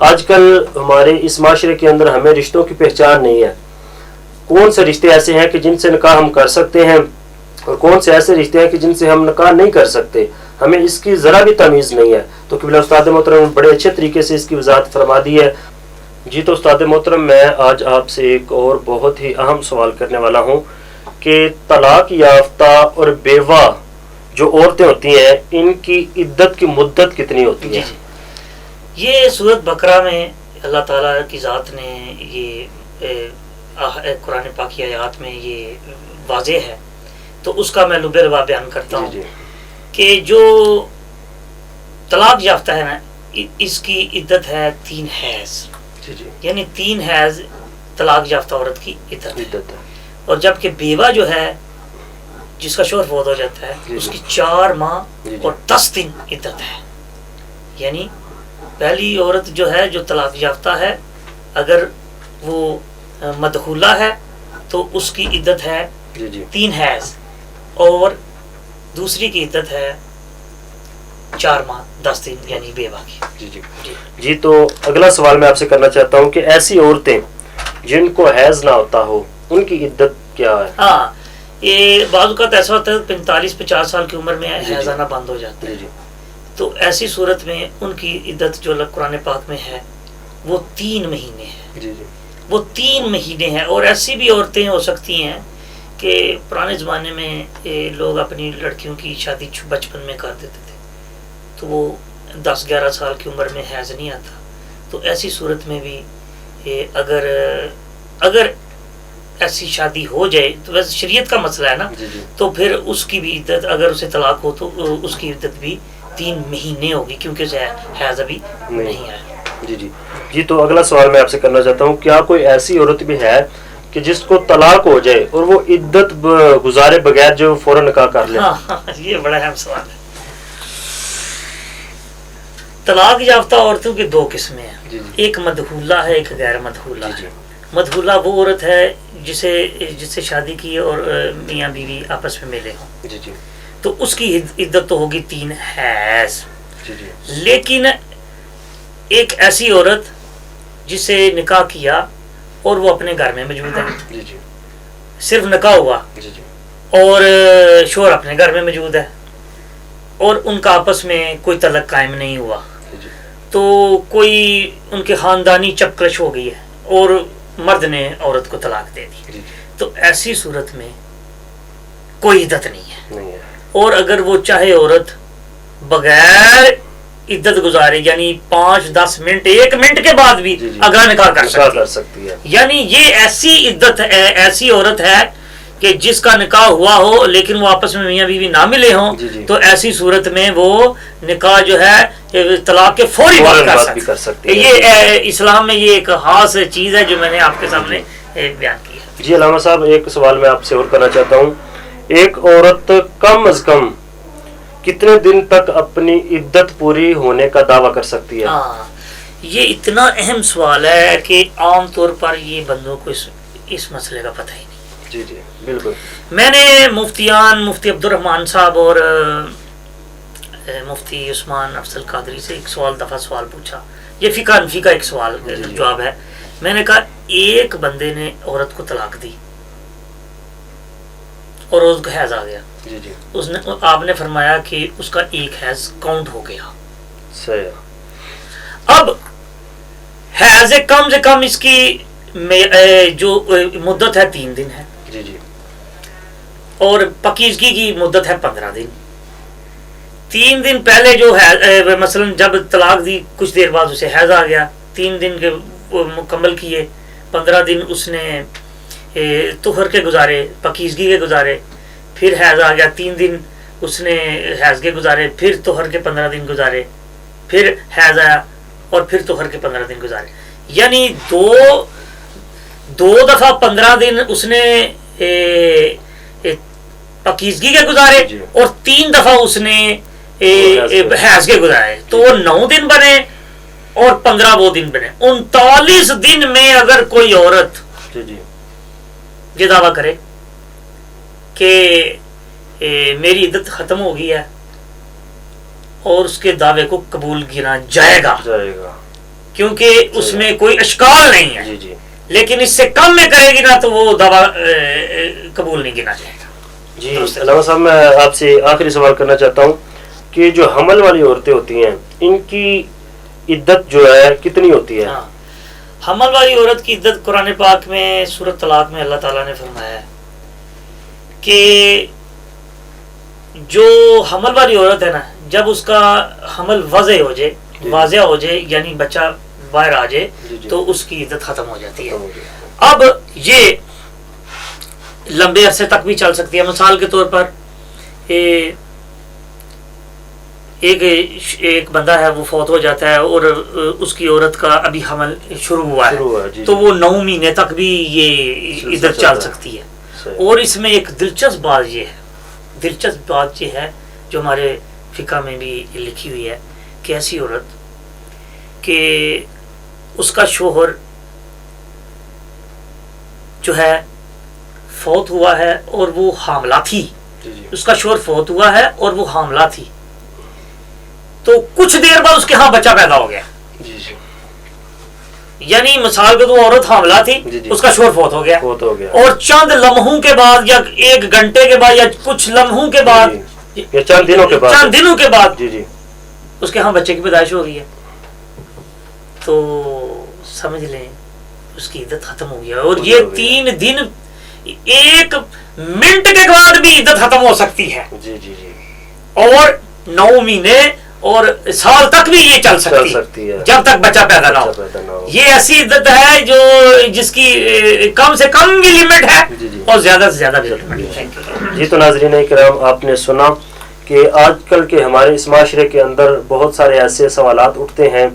آج کل ہمارے اس معاشرے کے اندر ہمیں رشتوں کی پہچان نہیں ہے. کون سے رشتے ایسے ہیں کہ جن سے نکاح ہم کر سکتے ہیں اور کون سے ایسے رشتے ہیں کہ جن سے ہم نکاح نہیں کر سکتے, ہمیں اس کی ذرا بھی تمیز نہیں ہے. تو قبلہ استاد محترم نے بڑے اچھے طریقے سے اس کی وضاحت فرما دی ہے. جی تو استاد محترم میں آج آپ سے ایک اور بہت ہی اہم سوال کرنے والا ہوں کہ طلاق یافتہ اور بیوہ جو عورتیں ہوتی ہیں ان کی عدت کی مدت کتنی ہوتی ہے؟ یہ سورۃ بقرہ میں اللہ تعالیٰ کی ذات نے یہ قرآن پاک کی آیات میں یہ واضح ہے. تو اس کا میں لب لبا بیان کرتا ہوں کہ جو طلاق یافتہ ہے نا اس کی عدت ہے 3 حیض. یعنی 3 حیض طلاق یافتہ عورت کی عدت ہے. اور جبکہ بیوہ جو ہے جس کا شوہر فوت ہو جاتا ہے اس کی 4 ماہ اور 10 دن عدت ہے. یعنی پہلی عورت جو ہے جو طلاق یافتہ ہے اگر وہ مدخولہ ہے تو اس کی عدت ہے 3 حیض, اور دوسری کی عدت ہے 4 ماہ 10 دن یعنی بیوہ کی. جی تو اگلا سوال میں آپ سے کرنا چاہتا ہوں کہ ایسی عورتیں جن کو حیض نہ ہوتا ہو ان کی عدت کیا ہے؟ ہاں یہ بعض اوقات ایسا ہوتا ہے 45-50 سال کی عمر میں حیض آنا بند ہو جاتا ہے. تو ایسی صورت میں ان کی عدت جو قرآن پاک میں ہے وہ 3 مہینے ہے. وہ 3 مہینے ہیں. اور ایسی بھی عورتیں ہو سکتی ہیں کہ پرانے زمانے میں لوگ اپنی لڑکیوں کی شادی بچپن میں کر دیتے تھے تو وہ 10-11 سال کی عمر میں حیض نہیں آتا. تو ایسی صورت میں بھی اگر ایسی شادی ہو جائے تو ویسے شریعت کا مسئلہ ہے نا, تو پھر اس کی بھی عدت اگر اسے طلاق ہو تو اس کی عدت بھی 3 مہینے ہوگی کیونکہ اسے حیض ابھی نہیں آیا. جی تو اگلا سوال میں آپ سے کرنا چاہتا ہوں کیا کوئی ایسی عورت بھی ہے کہ جس کو طلاق ہو جائے اور وہ عدت گزارے بغیر جو فوراً نکاح کر لے؟ یہ بڑا اہم سوال ہے. طلاق یافتہ عورتوں کی 2 قسمیں ہیں. ایک مدخولہ ہے, ایک غیر مدخولہ ہے. مدخولہ وہ عورت ہے جس سے شادی کی اور میاں بیوی آپس میں ملے ہوں تو اس کی عدت تو ہوگی 3 حیض. لیکن ایک ایسی عورت جسے نکاح کیا اور وہ اپنے گھر میں موجود ہے, صرف نکاح ہوا اور شوہر اپنے گھر میں موجود ہے اور ان کا آپس میں کوئی تعلق قائم نہیں ہوا, تو کوئی ان کے خاندانی چپکلش ہو گئی ہے اور مرد نے عورت کو طلاق دے دی, تو ایسی صورت میں کوئی عدت نہیں ہے. اور اگر وہ چاہے عورت بغیر عدت گزارے یعنی 5-10 منٹ 1 منٹ کے بعد بھی اگلا نکاح کر سکتی ہے. یعنی یہ ایسی عدت ہے, ایسی عورت ہے کہ جس کا نکاح ہوا ہو لیکن وہ آپس میں میاں بیوی نہ ملے ہوں تو ایسی صورت میں وہ نکاح جو ہے طلاق کے فوری بعد کر سکتے ہیں. یہ اسلام میں یہ ایک خاص چیز ہے جو میں نے آپ کے سامنے بیان کی ہے. جی علامہ صاحب ایک سوال میں آپ سے اور کرنا چاہتا ہوں. ایک عورت کم از کم کتنے دن تک اپنی عدت پوری ہونے کا دعویٰ کر سکتی ہے؟ ہاں، یہ اتنا اہم سوال ہے کہ عام طور پر یہ بندوں کو اس مسئلے کا پتہ ہی نہیں. جی جی بالکل. میں نے مفتی عبد الرحمان صاحب اور مفتی عثمان افضل قادری سے ایک سوال پوچھا. یہ فقہ کا ایک سوال جواب ہے. میں نے کہا ایک بندے نے عورت کو طلاق دی اور اس کو حیض آ گیا. جی جی. آپ نے فرمایا کہ اس کا ایک حیض کاؤنٹ ہو گیا. صحیح. اب حیض کم سے کم اس کی جو مدت ہے 3 دن ہے. جی جی. اور پاکیزگی کی مدت ہے 15 دن. 3 دن پہلے جو ہے مثلا جب طلاق دی کچھ دیر بعد اسے حیض آ گیا. 3 دن کے مکمل کیے. 15 دن اس نے طہر کے گزارے, پاکیزگی کے گزارے. پھر حیض آ گیا. 3 دن اس نے حیض کے گزارے. پھر طہر کے 15 دن گزارے. پھر حیض آیا اور پھر طہر کے 15 دن گزارے. یعنی دو دفعہ 15 دن اس نے پاکیزگی کے گزارے اور 3 دفعہ اس نے حیض کے گزارے. تو وہ 9 دن بنے اور 15 وہ دن بنے. 39 دن میں اگر کوئی عورت یہ دعویٰ کرے کہ میری عدت ختم ہو گئی ہے اور اس کے دعوے کو قبول گنا جائے گا کیونکہ اس میں کوئی اشکال نہیں ہے. لیکن اس سے کم میں کرے گی نا تو وہ دعویٰ قبول نہیں گنا جائے گا. جی علامہ صاحب, میں آپ سے آخری سوال کرنا چاہتا ہوں کہ جو حمل والی عورتیں ہوتی ہیں ان کی عدت جو ہے کتنی ہوتی ہے؟ حمل والی عورت کی عدت قرآن پاک میں سورۃ طلاق میں اللہ تعالیٰ نے فرمایا ہے کہ جو حمل والی عورت ہے نا, جب اس کا حمل واضح ہو جائے یعنی بچہ باہر آ جائے تو اس کی عدت ختم ہو جاتی ہے. اب یہ لمبے عرصے تک بھی چل سکتی ہے. مثال کے طور پر ایک بندہ ہے وہ فوت ہو جاتا ہے اور اس کی عورت کا ابھی حمل شروع ہوا ہے تو وہ 9 مہینے تک بھی یہ عدت چل سکتی ہے. اور اس میں ایک دلچسپ بات یہ ہے جو ہمارے فقہ میں بھی لکھی ہوئی ہے کہ ایسی عورت کہ اس کا شوہر جو ہے فوت ہوا ہے اور وہ حاملہ تھی, اس کا شوہر فوت ہوا ہے اور وہ حاملہ تھی, تو کچھ دیر بعد اس کے ہاں بچہ پیدا ہو گیا. یعنی مثال کے تو عورت حاملہ تھی, اس کا شوہر فوت ہو گیا اور چند لمحوں کے بعد یا 1 گھنٹے کے بعد یا کچھ لمحوں کے بعد یا چند دنوں کے بعد اس کے ہاں بچے کی پیدائش ہو رہی ہے. تو سمجھ لیں اس کی عدت ختم ہو گیا. اور یہ 3 دن 1 منٹ کے بعد بھی عدت ختم ہو سکتی ہے اور 9 مہینے اور سال تک بھی یہ چل سکتی ہے جب تک بچہ پیدا نہ ہو. یہ ایسی عدت ہے جو جس کی کم سے کم بھی لمٹ ہے اور زیادہ سے زیادہ بھی لمٹ ہے. جی تو ناظرین کرام, آپ نے سنا کہ آج کل کے ہمارے اس معاشرے کے اندر بہت سارے ایسے سوالات اٹھتے ہیں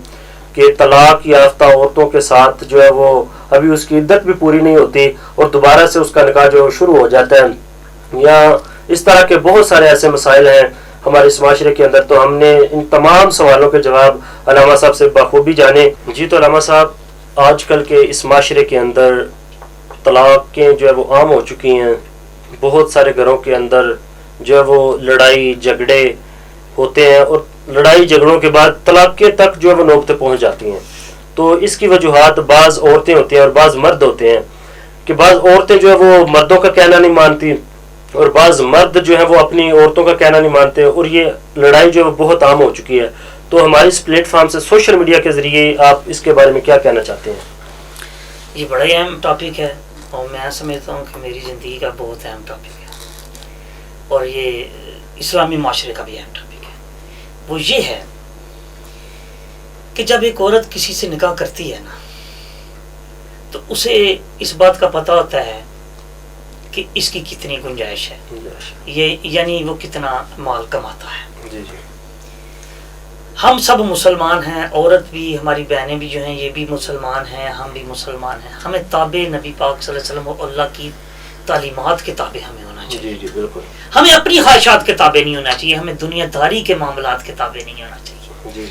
کہ طلاق یافتہ عورتوں کے ساتھ جو ہے وہ ابھی اس کی عدت بھی پوری نہیں ہوتی اور دوبارہ سے اس کا نکاح جو شروع ہو جاتا ہے, یا اس طرح کے بہت سارے ایسے مسائل ہیں ہمارے اس معاشرے کے اندر. تو ہم نے ان تمام سوالوں کے جواب علامہ صاحب سے بخوبی جانے. جی تو علامہ صاحب, آج کل کے اس معاشرے کے اندر طلاقیں جو ہے وہ عام ہو چکی ہیں. بہت سارے گھروں کے اندر جو ہے وہ لڑائی جھگڑے ہوتے ہیں اور لڑائی جھگڑوں کے بعد طلاقیں تک جو ہے وہ نوبتیں پہنچ جاتی ہیں. تو اس کی وجوہات بعض عورتیں ہوتی ہیں اور بعض مرد ہوتے ہیں کہ بعض عورتیں جو ہے وہ مردوں کا کہنا نہیں مانتی اور بعض مرد جو ہے وہ اپنی عورتوں کا کہنا نہیں مانتے, اور یہ لڑائی جو ہے بہت عام ہو چکی ہے. تو ہمارے اس پلیٹ فارم سے سوشل میڈیا کے ذریعے آپ اس کے بارے میں کیا کہنا چاہتے ہیں؟ یہ بڑا ہی اہم ٹاپک ہے اور میں سمجھتا ہوں کہ میری زندگی کا بہت اہم ٹاپک ہے اور یہ اسلامی معاشرے کا بھی اہم ٹاپک ہے. وہ یہ ہے کہ جب ایک عورت کسی سے نکاح کرتی ہے نا تو اسے اس بات کا پتہ ہوتا ہے کہ اس کی کتنی گنجائش ہے, یہ یعنی وہ کتنا مال کماتا ہے. ہم سب مسلمان ہیں, عورت بھی, ہماری بہنیں بھی جو ہیں یہ بھی مسلمان ہیں, ہم بھی مسلمان ہیں. ہمیں تابع نبی پاک صلی اللہ علیہ وسلم اور اللہ کی تعلیمات کے تابع ہمیں ہونا چاہیے. جی بالکل. ہمیں اپنی خواہشات کے تابع نہیں ہونا چاہیے, ہمیں دنیا داری کے معاملات کے تابع نہیں ہونا چاہیے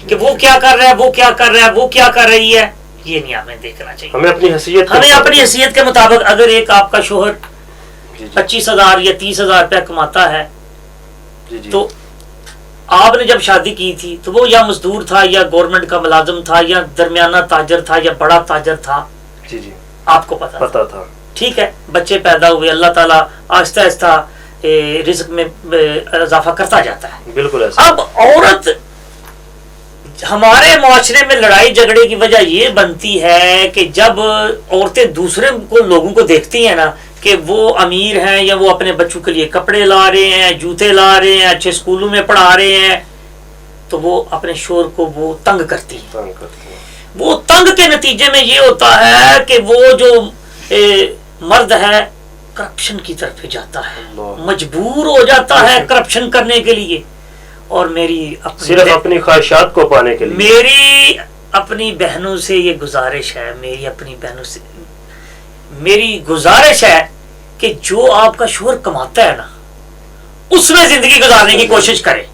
کہ وہ کیا کر رہا ہے, وہ کیا کر رہا ہے, وہ کیا کر رہی ہے, یہ نہیں ہمیں دیکھنا چاہیے. ہمیں اپنی حیثیت کے مطابق اگر ایک آپ کا شوہر 25,000 یا 30,000 روپیہ کماتا ہے تو آپ نے جب شادی کی تھی تو وہ یا مزدور تھا یا گورنمنٹ کا ملازم تھا یا درمیانہ تاجر تھا یا بڑا تاجر تھا, آپ کو پتا تھا. ٹھیک ہے, بچے پیدا ہوئے, اللہ تعالیٰ آہستہ آہستہ رزق میں اضافہ کرتا جاتا ہے. بالکل ایسا. اب عورت, ہمارے معاشرے میں لڑائی جھگڑے کی وجہ یہ بنتی ہے کہ جب عورتیں دوسرے لوگوں کو دیکھتی ہیں نا کہ وہ امیر ہیں یا وہ اپنے بچوں کے لیے کپڑے لا رہے ہیں, جوتے لا رہے ہیں, اچھے اسکولوں میں پڑھا رہے ہیں, تو وہ اپنے شوہر کو وہ تنگ کرتی ہیں. وہ تنگ کے نتیجے میں یہ ہوتا ہے کہ وہ جو مرد ہے کرپشن کی طرف جاتا ہے, مجبور ہو جاتا ہے کرپشن کرنے کے لیے. اور صرف اپنی خواہشات کو پانے کے لیے میری اپنی بہنوں سے یہ گزارش ہے, میری گزارش ہے کہ جو آپ کا شوہر کماتا ہے نا اس میں زندگی گزارنے کی کوشش کرے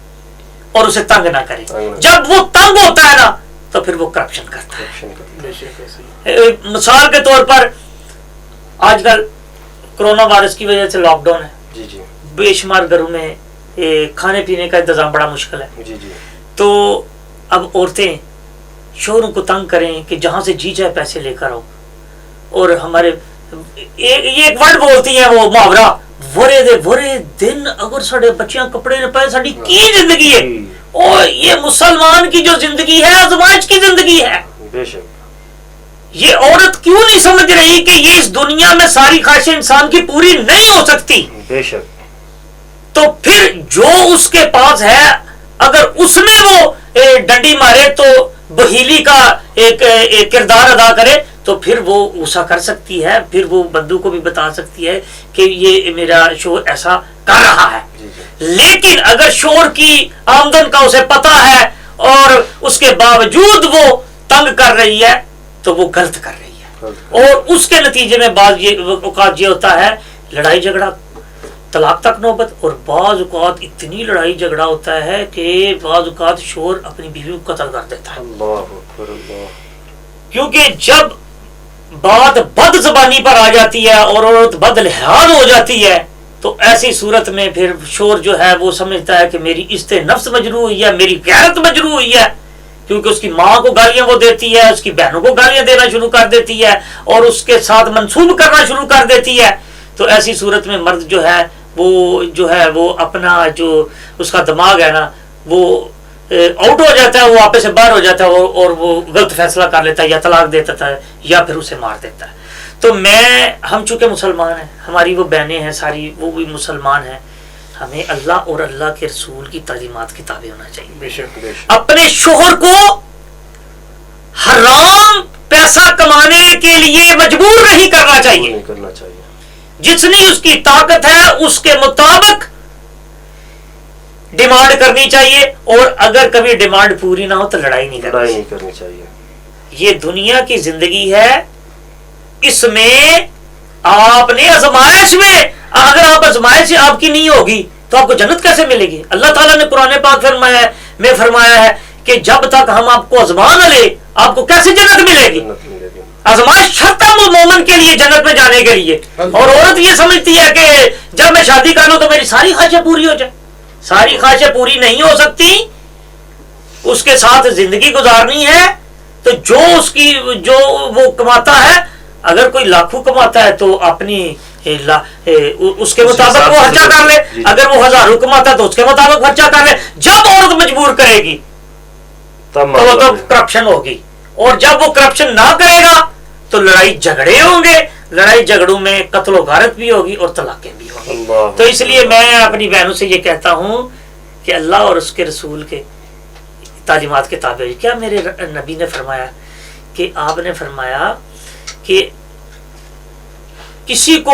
اور اسے تنگ نہ کرے. جب وہ تنگ ہوتا ہے نا تو پھر وہ کرپشن کرتا ہے. مثال کے طور پر آج کل کرونا وائرس کی وجہ سے لاک ڈاؤن ہے, بے شمار گھروں میں کھانے پینے کا انتظام بڑا مشکل ہے. تو اب عورتیں شوہروں کو تنگ کریں کہ جہاں سے جی جائے پیسے لے کر آؤ, اور ہمارے یہ ایک ورڈ بولتی ہیں وہ محاورہ, ورے دن اگر ساڑے بچیاں کپڑے نہ پائے ساڑی کی زندگی ہے. اور یہ مسلمان کی جو زندگی ہے ازواج کی زندگی ہے. بے شک. یہ عورت کیوں نہیں سمجھ رہی کہ یہ اس دنیا میں ساری خواہشیں انسان کی پوری نہیں ہو سکتی؟ بے شک. تو پھر جو اس کے پاس ہے اگر اس میں وہ ڈنڈی مارے تو بہیلی کا ایک کردار ادا کرے تو پھر وہ غصہ کر سکتی ہے, پھر وہ بندوں کو بھی بتا سکتی ہے کہ یہ میرا شوہر ایسا کر رہا ہے. لیکن اگر شوہر کی آمدن کا اسے پتا ہے اور اس کے باوجود وہ تنگ کر رہی ہے تو وہ غلط کر رہی ہے, اور اس کے نتیجے میں بعض اوقات یہ ہوتا ہے لڑائی جھگڑا, طلاق تک نوبت, اور بعض اوقات اتنی لڑائی جھگڑا ہوتا ہے کہ بعض اوقات شوہر اپنی بیوی کو قتل کر دیتا ہے. کیونکہ جب بات بد زبانی پر آ جاتی ہے اور عورت بد لحاظ ہو جاتی ہے تو ایسی صورت میں پھر شوہر جو ہے وہ سمجھتا ہے کہ میری عزت نفس مجروح ہوئی ہے, میری غیرت مجروح ہوئی ہے, کیونکہ اس کی ماں کو گالیاں وہ دیتی ہے, اس کی بہنوں کو گالیاں دینا شروع کر دیتی ہے اور اس کے ساتھ منسوب کرنا شروع کر دیتی ہے. تو ایسی صورت میں مرد جو ہے وہ اپنا جو اس کا دماغ ہے نا وہ آؤٹ ہو جاتا ہے, وہ آپے سے باہر ہو جاتا ہے اور وہ غلط فیصلہ کر لیتا ہے, یا طلاق دے دیتا ہے یا پھر اسے مار دیتا ہے. تو ہم چونکہ مسلمان ہیں, ہماری وہ بہنیں ہیں ساری وہ بھی مسلمان ہیں, ہمیں اللہ اور اللہ کے رسول کی تعلیمات کے تابع ہونا چاہیے. بے شک. اپنے شوہر کو حرام پیسہ کمانے کے لیے مجبور نہیں کرنا چاہیے. جتنی اس کی طاقت ہے اس کے مطابق ڈیمانڈ کرنی چاہیے, اور اگر کبھی ڈیمانڈ پوری نہ ہو تو لڑائی نہیں کرنی چاہیے. یہ دنیا کی زندگی ہے, اس میں آپ نے آزمائش میں, اگر آپ آزمائش آپ کی نہیں ہوگی تو آپ کو جنت کیسے ملے گی؟ اللہ تعالیٰ نے قرآن پاک میں فرمایا ہے کہ جب تک ہم آپ کو آزما نہ لے آپ کو کیسے جنت ملے گی؟ آزمائش شرط ہے مومن کے لیے جنت میں جانے کے لیے. اور عورت یہ سمجھتی ہے کہ جب میں شادی کر لوں تو میری ساری خواہشیں پوری ہو جائیں. ساری خواہشیں پوری نہیں ہو سکتی, اس کے ساتھ زندگی گزارنی ہے. تو جو وہ کماتا ہے, اگر کوئی لاکھوں کماتا ہے تو اپنی اس کے مطابق وہ خرچہ کر لے, اگر وہ ہزاروں کماتا ہے تو اس کے مطابق خرچہ کر لے. جب عورت مجبور کرے گی تو وہ تو کرپشن ہوگی, اور جب وہ کرپشن نہ کرے گا تو لڑائی جھگڑے ہوں گے, لڑائی جھگڑوں میں قتل و غارت بھی ہوگی اور طلاقیں بھی ہوں گی. تو اس لیے میں اپنی بہنوں سے یہ کہتا ہوں کہ اللہ اور اس کے رسول کے تعلیمات کے تابع. کیا میرے نبی نے فرمایا کہ آپ نے فرمایا کہ کسی کو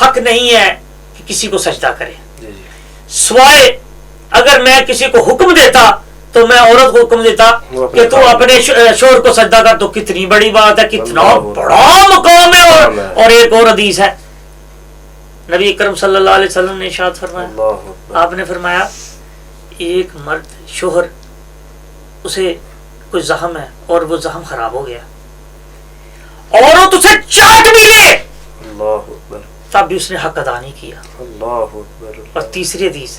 حق نہیں ہے کہ کسی کو سجدہ کرے, سوائے اگر میں کسی کو حکم دیتا تو میں عورت کو حکم دیتا کہ تو اپنے شوہر کو سجدہ کر. تو کتنی بڑی بات ہے, کتنا بڑا مقام ہے. اور ایک اور حدیث ہے نبی اکرم صلی اللہ علیہ وسلم نے ارشاد فرمایا، اللہ اکبر، آپ نے فرمایا ایک مرد شوہر اسے کوئی زخم ہے اور وہ زخم خراب ہو گیا، عورت اسے چاٹ بھی لے اللہ اکبر، تب بھی اس نے حق ادا نہیں کیا۔ اللہ اکبر، اور تیسری حدیث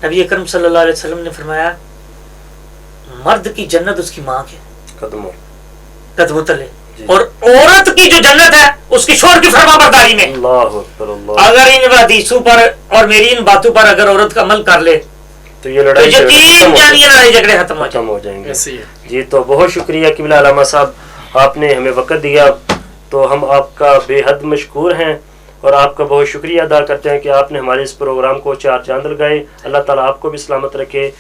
نبی اکرم صلی اللہ علیہ وسلم نے فرمایا مرد کی جنت اس کی ماں کے قدموں تلے، اور عورت کی جو جنت ہے اس کی شوہر کی فرما برداری میں۔ اللہ اکبر، اللہ، اگر ان حدیثوں پر اور میری ان باتوں پر اگر عورت عمل کر لے تو یہ تو لڑائی یقین جانیے لڑائی جھگڑے ختم ہو جائیں۔ ہو جائیں گے۔ ایسے ہی ہے۔ جی تو بہت شکریہ قبلہ علامہ صاحب، آپ نے ہمیں وقت دیا تو ہم آپ کا بے حد مشکور ہیں اور آپ کا بہت شکریہ ادا کرتے ہیں کہ آپ نے ہمارے اس پروگرام کو چار چاند لگائے۔ اللہ تعالیٰ آپ کو بھی سلامت رکھے۔